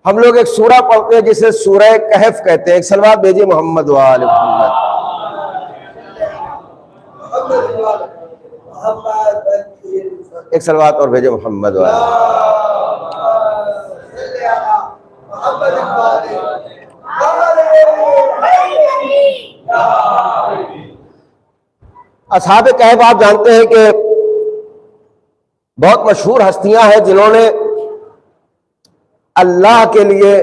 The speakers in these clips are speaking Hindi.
हम लोग एक सूरा पढ़ते हैं जिसे सूरह कहफ कहते हैं। एक सलवात भेजिए मोहम्मद वाले मोहम्मद। एक सलवात और भेजे मोहम्मद वाले। असहाबे कहफ आप जानते हैं कि बहुत मशहूर हस्तियां हैं जिन्होंने अल्लाह के लिए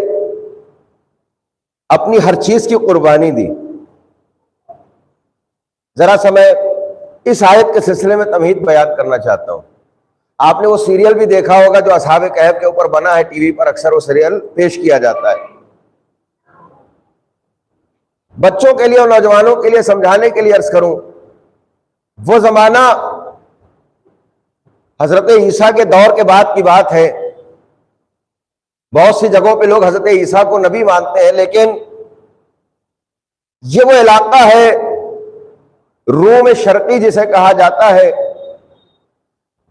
अपनी हर चीज की कुर्बानी दी। जरा सा मैं इस आयत के सिलसिले में तमहीद बयान करना चाहता हूं। आपने वो सीरियल भी देखा होगा जो असहाबे कहफ के ऊपर बना है, टीवी पर अक्सर वो सीरियल पेश किया जाता है। बच्चों के लिए और नौजवानों के लिए समझाने के लिए अर्ज करूं, वो जमाना हजरत ईसा के दौर के बाद की बात है। बहुत सी जगहों पे लोग हजरत ईसा को नबी मानते हैं, लेकिन ये वो इलाका है रोम शर्की जिसे कहा जाता है,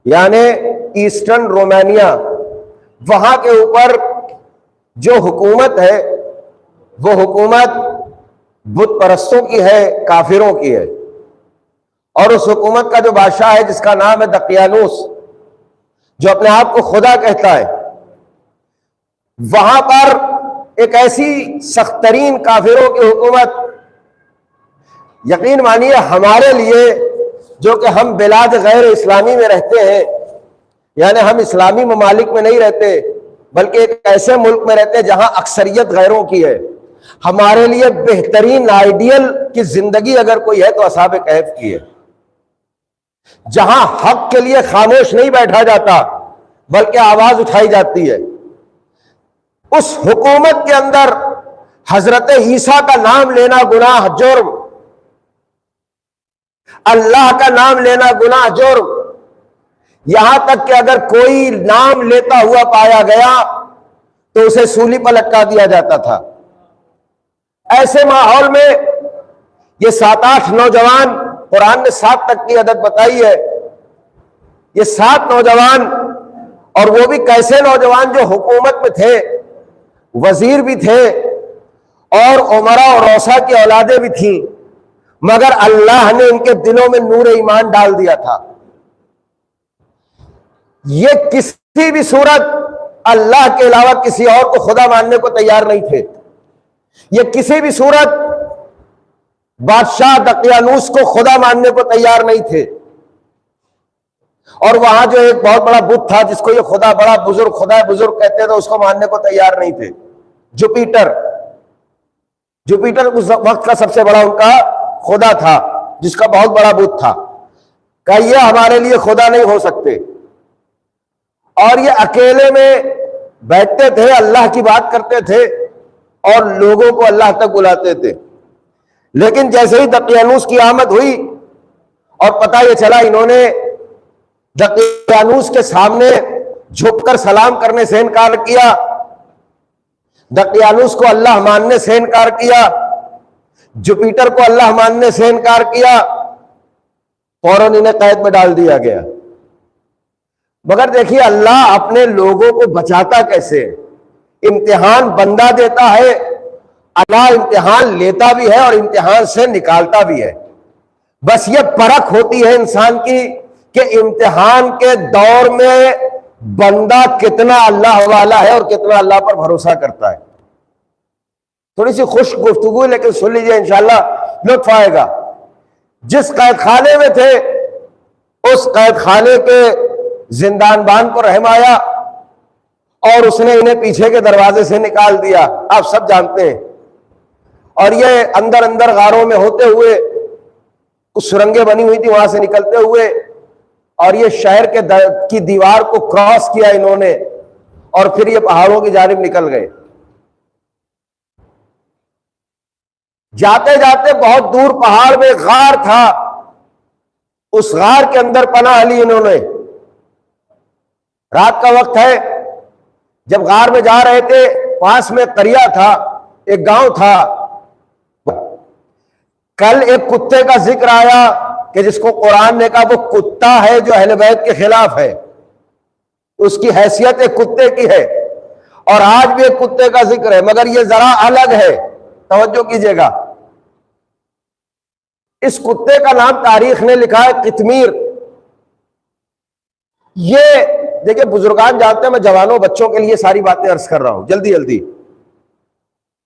यानी ईस्टर्न रोमानिया। वहां के ऊपर जो हुकूमत है वो हुकूमत बुत परस्तों की है, काफिरों की है। और उस हुकूमत का जो बादशाह है जिसका नाम है दकियानूस, जो अपने आप को खुदा कहता है, वहां पर एक ऐसी सख्तरीन काफिरों की हुकूमत, यकीन मानिए हमारे लिए जो कि हम बिलाद गैर इस्लामी में रहते हैं, यानी हम इस्लामी ममालिक में नहीं रहते बल्कि एक ऐसे मुल्क में रहते हैं जहां अक्सरियत गैरों की है, हमारे लिए बेहतरीन आइडियल की जिंदगी अगर कोई है तो असहाबे कहफ की है। जहां हक के लिए खामोश नहीं बैठा जाता बल्कि आवाज उठाई जाती है। उस हुकूमत के अंदर हजरत ईसा का नाम लेना गुनाह जुर्म, अल्लाह का नाम लेना गुनाह जुर्म। यहां तक कि अगर कोई नाम लेता हुआ पाया गया तो उसे सूली पर लटका दिया जाता था। ऐसे माहौल में ये 7-8 नौजवान, कुरान ने 7 तक की अदद बताई है, ये 7 नौजवान, और वो भी कैसे नौजवान जो हुकूमत में थे, वजीर भी थे और उमरा और रौसा की औलादे भी थी, मगर अल्लाह ने इनके दिलों में नूर ईमान डाल दिया था। ये किसी भी सूरत अल्लाह के अलावा किसी और को खुदा मानने को तैयार नहीं थे। ये किसी भी सूरत बादशाह दकियानूस को खुदा मानने को तैयार नहीं थे। और वहां जो एक बहुत बड़ा बुत था जिसको ये खुदा, बड़ा बुजुर्ग, खुदा बुजुर्ग कहते थे, उसको मानने को तैयार नहीं थे। जुपिटर, जुपिटर उस वक्त का सबसे बड़ा उनका खुदा था, जिसका बहुत बड़ा बुत था। कहिए हमारे लिए खुदा नहीं हो सकते। और ये अकेले में बैठते थे, अल्लाह की बात करते थे और लोगों को अल्लाह तक बुलाते थे। लेकिन जैसे ही दकियानूस की आमद हुई और पता ये चला इन्होंने दकियानूस के सामने झुककर सलाम करने से इनकार किया, दकियानूस को अल्लाह मानने से इनकार किया, जुपिटर को अल्लाह मानने से इनकार किया, फौरन इन्हें कैद में डाल दिया गया। मगर देखिए अल्लाह अपने लोगों को बचाता कैसे है। इम्तिहान बंदा देता है, अल्लाह इम्तिहान लेता भी है और इम्तिहान से निकालता भी है। बस ये परख होती है इंसान की कि इम्तिहान के दौर में बंदा कितना अल्लाह वाला है और कितना अल्लाह पर भरोसा करता है। थोड़ी सी खुश गुफ्तगू, लेकिन सुन लीजिए, इंशाल्लाह लुत्फ आएगा। जिस कैद खाने में थे उस कैद खाने के जिंदानबान को रहम आया और उसने इन्हें पीछे के दरवाजे से निकाल दिया, आप सब जानते हैं। और ये अंदर अंदर गारों में होते हुए, कुछ सुरंगें बनी हुई थी, वहां से निकलते हुए और ये शहर की दीवार को क्रॉस किया इन्होंने और फिर ये पहाड़ों की जानिब निकल गए। जाते जाते बहुत दूर पहाड़ में गार था, उस गार के अंदर पनाह ली इन्होंने। रात का वक्त है, जब गार में जा रहे थे, पास में करिया था, एक गांव था। कल एक कुत्ते का जिक्र आया कि जिसको कुरान ने कहा वो कुत्ता है जो अहले बैत के खिलाफ है, उसकी हैसियत एक कुत्ते की है। और आज भी एक कुत्ते का जिक्र है, मगर ये जरा अलग है, तवज्जो कीजिएगा। इस कुत्ते का नाम तारीख ने लिखा है कितमीर। ये देखिए, बुजुर्गान जानते हैं, मैं जवानों बच्चों के लिए सारी बातें अर्ज कर रहा हूं जल्दी जल्दी।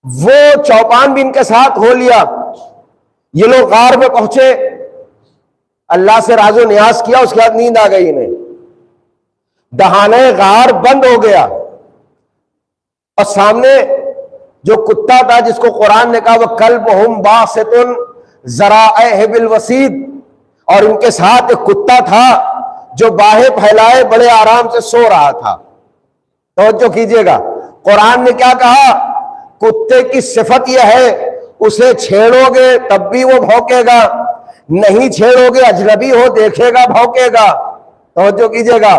वो चौपान भी इनके साथ हो लिया। ये लोग गार में पहुंचे, अल्लाह से राजो नियाज किया, उसके बाद नींद आ गई इन्हें, दहाने गार बंद हो गया और सामने जो कुत्ता था जिसको कुरान ने कहा वह कल्बहुम बासितुन ज़राइह बिल वसीद, और इनके साथ एक कुत्ता था जो बाहें फैलाए बड़े आराम से सो रहा था। तवज्जो कीजिएगा, कुरान ने क्या कहा, कुत्ते की सिफत यह है, उसे छेड़ोगे तब भी वो भौंकेगा, नहीं छेड़ोगे अजनबी हो देखेगा भौंकेगा। तवज्जो कीजिएगा,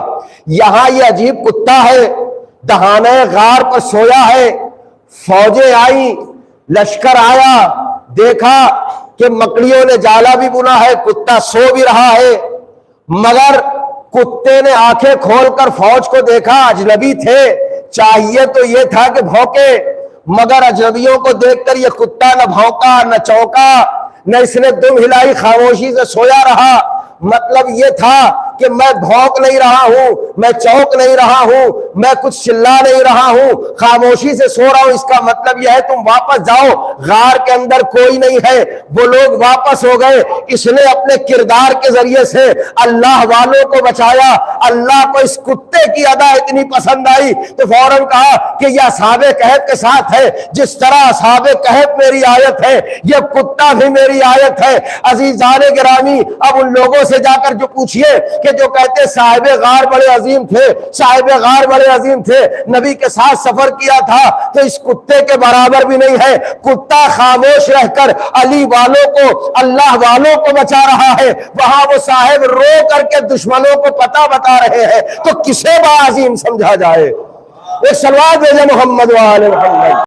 यहां ये अजीब कुत्ता है, दहाने गार पर सोया है। फौजें आई, लश्कर आया, देखा कि मकड़ियों ने जाला भी बुना है, कुत्ता सो भी रहा है, मगर कुत्ते ने आंखें खोलकर फौज को देखा, अजनबी थे, चाहिए तो यह था कि भौंके, मगर अजनबियों को देखकर यह कुत्ता न भौंका न चौंका, न इसने दुम हिलाई, खामोशी से सोया रहा। मतलब यह था कि मैं भौंक नहीं रहा हूं, मैं चौंक नहीं रहा हूं, मैं कुछ चिल्ला नहीं रहा हूं, खामोशी से सो रहा हूं। इसका मतलब यह है तुम वापस जाओ, गार के अंदर कोई नहीं है। वो लोग वापस हो गए। इसने अपने किरदार के जरिए से अल्लाह वालों को बचाया। अल्लाह को इस कुत्ते की अदा इतनी पसंद आई तो फौरन कहा कि यह असहाबे कहफ के साथ है, जिस तरह असहाबे कहफ मेरी आयत है, यह कुत्ता भी मेरी आयत है। अजीजाने गिरामी, अब उन लोगों से जाकर जो पूछिए कि जो कहते साहिबे गार बड़े अजीम थे, साहिबे गार बड़े अजीम थे, नबी के साथ सफर किया था, तो इस कुत्ते के बराबर भी नहीं है। कुत्ता खामोश रहकर अली वालों को, अल्लाह वालों को बचा रहा है, वहां वो साहिब रो करके दुश्मनों को पता बता रहे हैं, तो किसे बाअजीम समझा जाए। एक सलवात भेजे मोहम्मद वाले मोहम्मद।